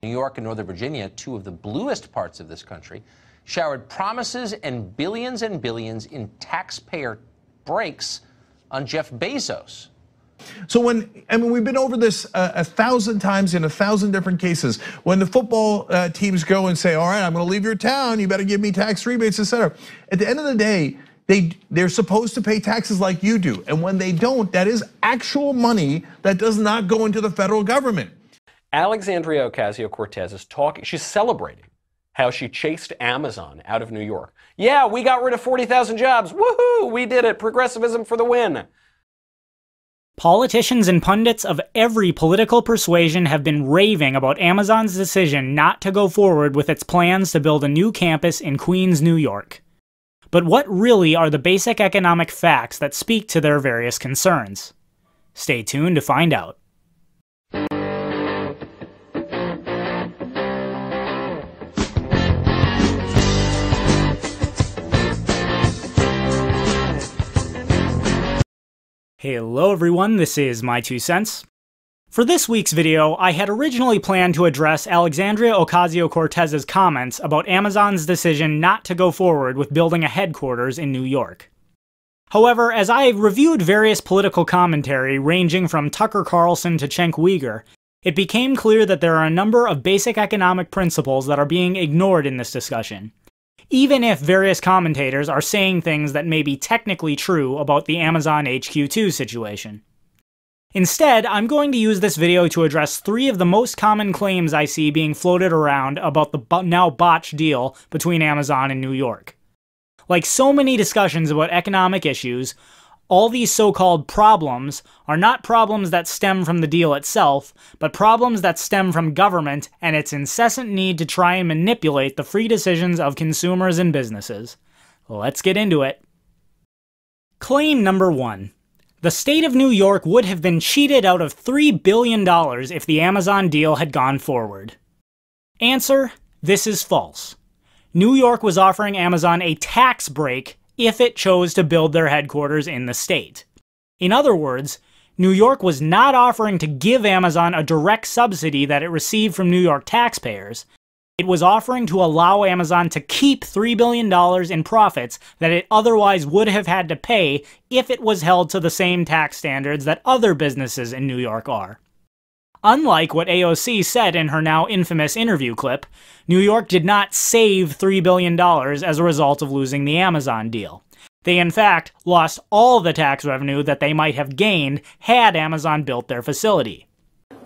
New York and Northern Virginia, two of the bluest parts of this country, showered promises and billions in taxpayer breaks on Jeff Bezos. So we've been over this 1,000 times in 1,000 different cases. When the football teams go and say, all right, I'm gonna leave your town, you better give me tax rebates, etc. At the end of the day, they're supposed to pay taxes like you do. And when they don't, that is actual money that does not go into the federal government. Alexandria Ocasio-Cortez is talking, she's celebrating how she chased Amazon out of New York. Yeah, we got rid of 40,000 jobs. Woohoo, we did it. Progressivism for the win. Politicians and pundits of every political persuasion have been raving about Amazon's decision not to go forward with its plans to build a new campus in Queens, New York. But what really are the basic economic facts that speak to their various concerns? Stay tuned to find out. Hello everyone, this is My Two Cents. For this week's video, I had originally planned to address Alexandria Ocasio-Cortez's comments about Amazon's decision not to go forward with building a headquarters in New York. However, as I reviewed various political commentary ranging from Tucker Carlson to Cenk Uygur, it became clear that there are a number of basic economic principles that are being ignored in this discussion, even if various commentators are saying things that may be technically true about the Amazon HQ2 situation. Instead, I'm going to use this video to address three of the most common claims I see being floated around about the now botched deal between Amazon and New York. Like so many discussions about economic issues, all these so-called problems are not problems that stem from the deal itself, but problems that stem from government and its incessant need to try and manipulate the free decisions of consumers and businesses. Let's get into it. Claim number 1. The state of New York would have been cheated out of $3 billion if the Amazon deal had gone forward. Answer: this is false. New York was offering Amazon a tax break if it chose to build their headquarters in the state. In other words, New York was not offering to give Amazon a direct subsidy that it received from New York taxpayers. It was offering to allow Amazon to keep $3 billion in profits that it otherwise would have had to pay if it was held to the same tax standards that other businesses in New York are. Unlike what AOC said in her now infamous interview clip, New York did not save $3 billion as a result of losing the Amazon deal. They in fact lost all the tax revenue that they might have gained had Amazon built their facility.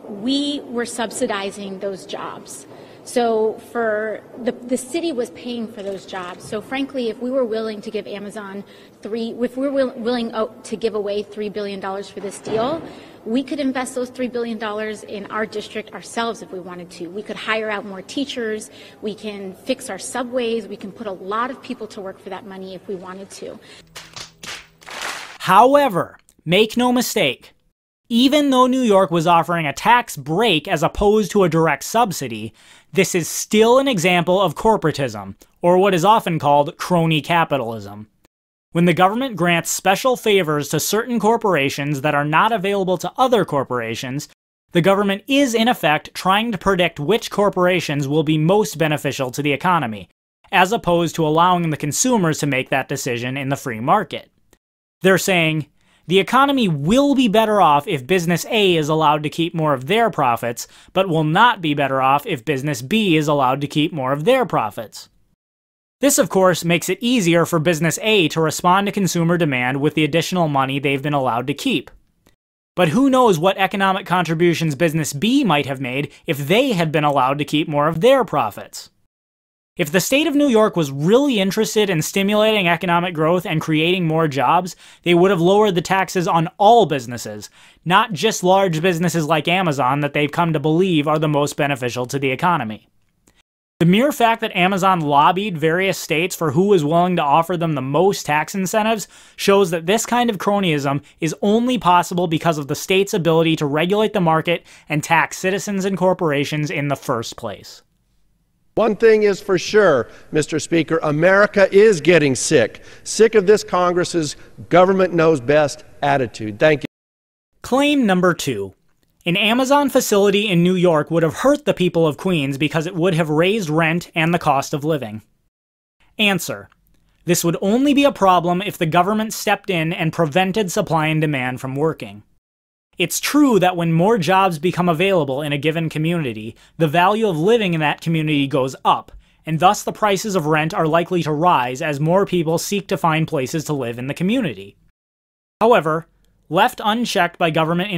We were subsidizing those jobs. So for the city was paying for those jobs. So frankly, if we were willing to give Amazon willing to give away $3 billion for this deal, we could invest those $3 billion in our district ourselves if we wanted to. We could hire out more teachers, we can fix our subways, we can put a lot of people to work for that money if we wanted to. However, make no mistake, even though New York was offering a tax break as opposed to a direct subsidy, this is still an example of corporatism, or what is often called crony capitalism. When the government grants special favors to certain corporations that are not available to other corporations, the government is in effect trying to predict which corporations will be most beneficial to the economy, as opposed to allowing the consumers to make that decision in the free market. They're saying, the economy will be better off if business A is allowed to keep more of their profits, but will not be better off if business B is allowed to keep more of their profits. This, of course, makes it easier for business A to respond to consumer demand with the additional money they've been allowed to keep. But who knows what economic contributions business B might have made if they had been allowed to keep more of their profits? If the state of New York was really interested in stimulating economic growth and creating more jobs, they would have lowered the taxes on all businesses, not just large businesses like Amazon that they've come to believe are the most beneficial to the economy. The mere fact that Amazon lobbied various states for who was willing to offer them the most tax incentives shows that this kind of cronyism is only possible because of the state's ability to regulate the market and tax citizens and corporations in the first place. One thing is for sure, Mr. Speaker, America is getting sick. Sick of this Congress's government knows best attitude. Thank you. Claim number 2. An Amazon facility in New York would have hurt the people of Queens because it would have raised rent and the cost of living. Answer: this would only be a problem if the government stepped in and prevented supply and demand from working. It's true that when more jobs become available in a given community, the value of living in that community goes up, and thus the prices of rent are likely to rise as more people seek to find places to live in the community. However, left unchecked by government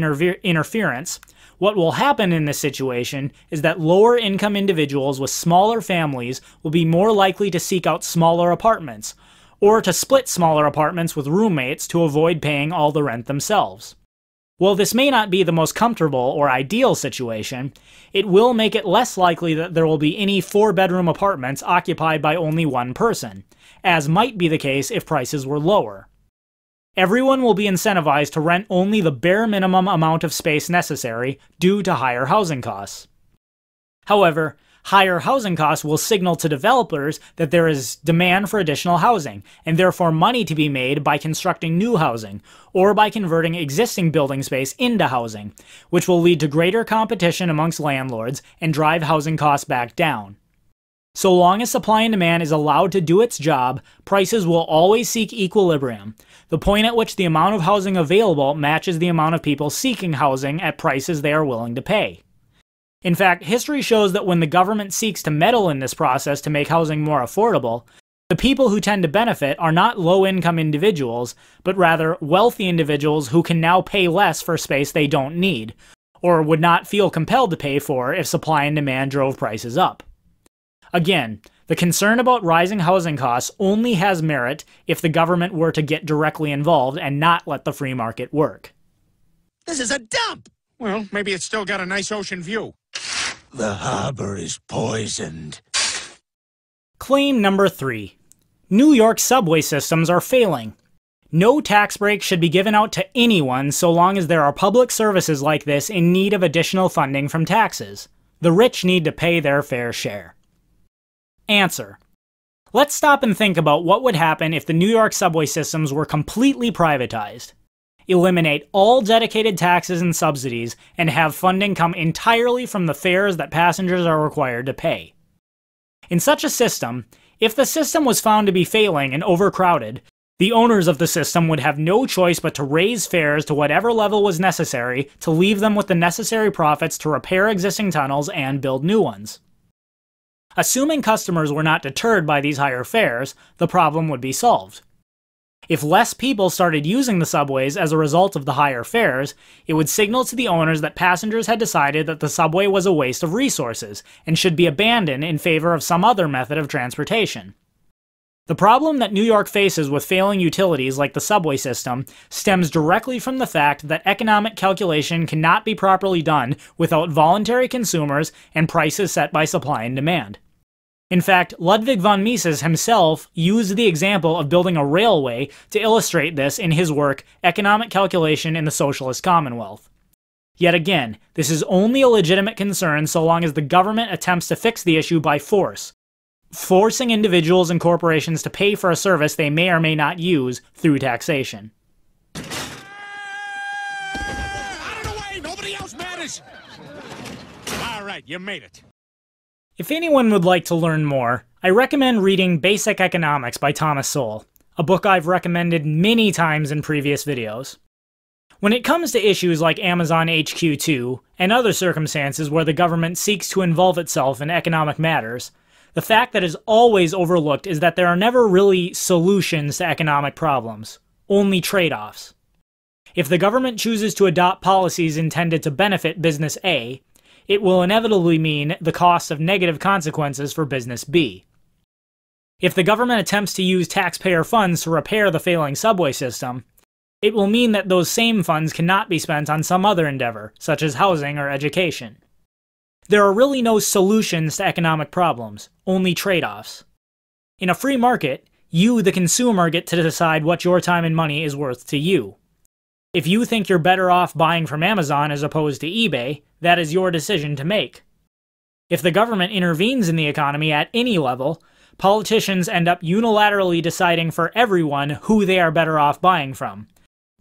interference, what will happen in this situation is that lower income individuals with smaller families will be more likely to seek out smaller apartments, or to split smaller apartments with roommates to avoid paying all the rent themselves. While this may not be the most comfortable or ideal situation, it will make it less likely that there will be any 4-bedroom apartments occupied by only one person, as might be the case if prices were lower. Everyone will be incentivized to rent only the bare minimum amount of space necessary due to higher housing costs. However, higher housing costs will signal to developers that there is demand for additional housing, and therefore money to be made by constructing new housing, or by converting existing building space into housing, which will lead to greater competition amongst landlords and drive housing costs back down. So long as supply and demand is allowed to do its job, prices will always seek equilibrium, the point at which the amount of housing available matches the amount of people seeking housing at prices they are willing to pay. In fact, history shows that when the government seeks to meddle in this process to make housing more affordable, the people who tend to benefit are not low-income individuals, but rather wealthy individuals who can now pay less for space they don't need, or would not feel compelled to pay for if supply and demand drove prices up. Again, the concern about rising housing costs only has merit if the government were to get directly involved and not let the free market work. This is a dump! Well, maybe it's still got a nice ocean view. The harbor is poisoned. Claim number 3. New York subway systems are failing. No tax breaks should be given out to anyone so long as there are public services like this in need of additional funding from taxes. The rich need to pay their fair share. Answer: let's stop and think about what would happen if the New York subway systems were completely privatized. Eliminate all dedicated taxes and subsidies and have funding come entirely from the fares that passengers are required to pay. In such a system, if the system was found to be failing and overcrowded, the owners of the system would have no choice but to raise fares to whatever level was necessary to leave them with the necessary profits to repair existing tunnels and build new ones. Assuming customers were not deterred by these higher fares, the problem would be solved. If less people started using the subways as a result of the higher fares, it would signal to the owners that passengers had decided that the subway was a waste of resources and should be abandoned in favor of some other method of transportation. The problem that New York faces with failing utilities like the subway system stems directly from the fact that economic calculation cannot be properly done without voluntary consumers and prices set by supply and demand. In fact, Ludwig von Mises himself used the example of building a railway to illustrate this in his work Economic Calculation in the Socialist Commonwealth. Yet again, this is only a legitimate concern so long as the government attempts to fix the issue by force, forcing individuals and corporations to pay for a service they may or may not use through taxation. Out of the way! Nobody else matters! All right, you made it. If anyone would like to learn more, I recommend reading Basic Economics by Thomas Sowell, a book I've recommended many times in previous videos. When it comes to issues like Amazon HQ2 and other circumstances where the government seeks to involve itself in economic matters, the fact that is always overlooked is that there are never really solutions to economic problems, only trade-offs. If the government chooses to adopt policies intended to benefit business A, it will inevitably mean the cost of negative consequences for business B. If the government attempts to use taxpayer funds to repair the failing subway system, it will mean that those same funds cannot be spent on some other endeavor, such as housing or education. There are really no solutions to economic problems, only trade-offs. In a free market, you, the consumer, get to decide what your time and money is worth to you. If you think you're better off buying from Amazon as opposed to eBay, that is your decision to make. If the government intervenes in the economy at any level, politicians end up unilaterally deciding for everyone who they are better off buying from,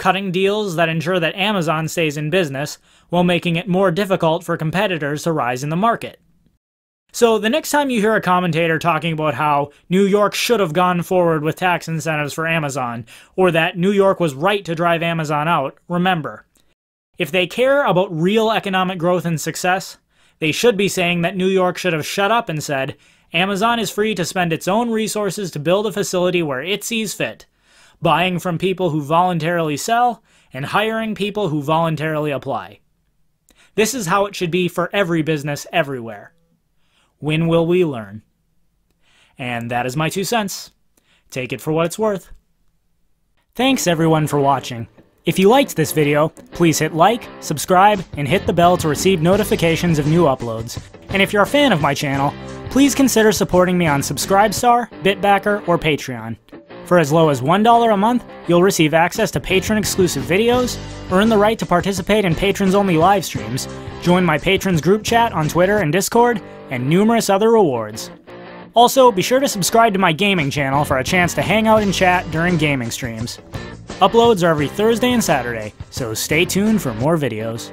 cutting deals that ensure that Amazon stays in business while making it more difficult for competitors to rise in the market. So the next time you hear a commentator talking about how New York should have gone forward with tax incentives for Amazon, or that New York was right to drive Amazon out, remember, if they care about real economic growth and success, they should be saying that New York should have shut up and said, Amazon is free to spend its own resources to build a facility where it sees fit, buying from people who voluntarily sell and hiring people who voluntarily apply. This is how it should be for every business everywhere. When will we learn? And that is my 2 cents. Take it for what it's worth. Thanks everyone for watching. If you liked this video, please hit like, subscribe, and hit the bell to receive notifications of new uploads. And if you're a fan of my channel, please consider supporting me on Subscribestar, Bitbacker, or Patreon. For as low as $1 a month, you'll receive access to patron-exclusive videos, earn the right to participate in patrons-only live streams, join my patrons group chat on Twitter and Discord, and numerous other rewards. Also, be sure to subscribe to my gaming channel for a chance to hang out and chat during gaming streams. Uploads are every Thursday and Saturday, so stay tuned for more videos.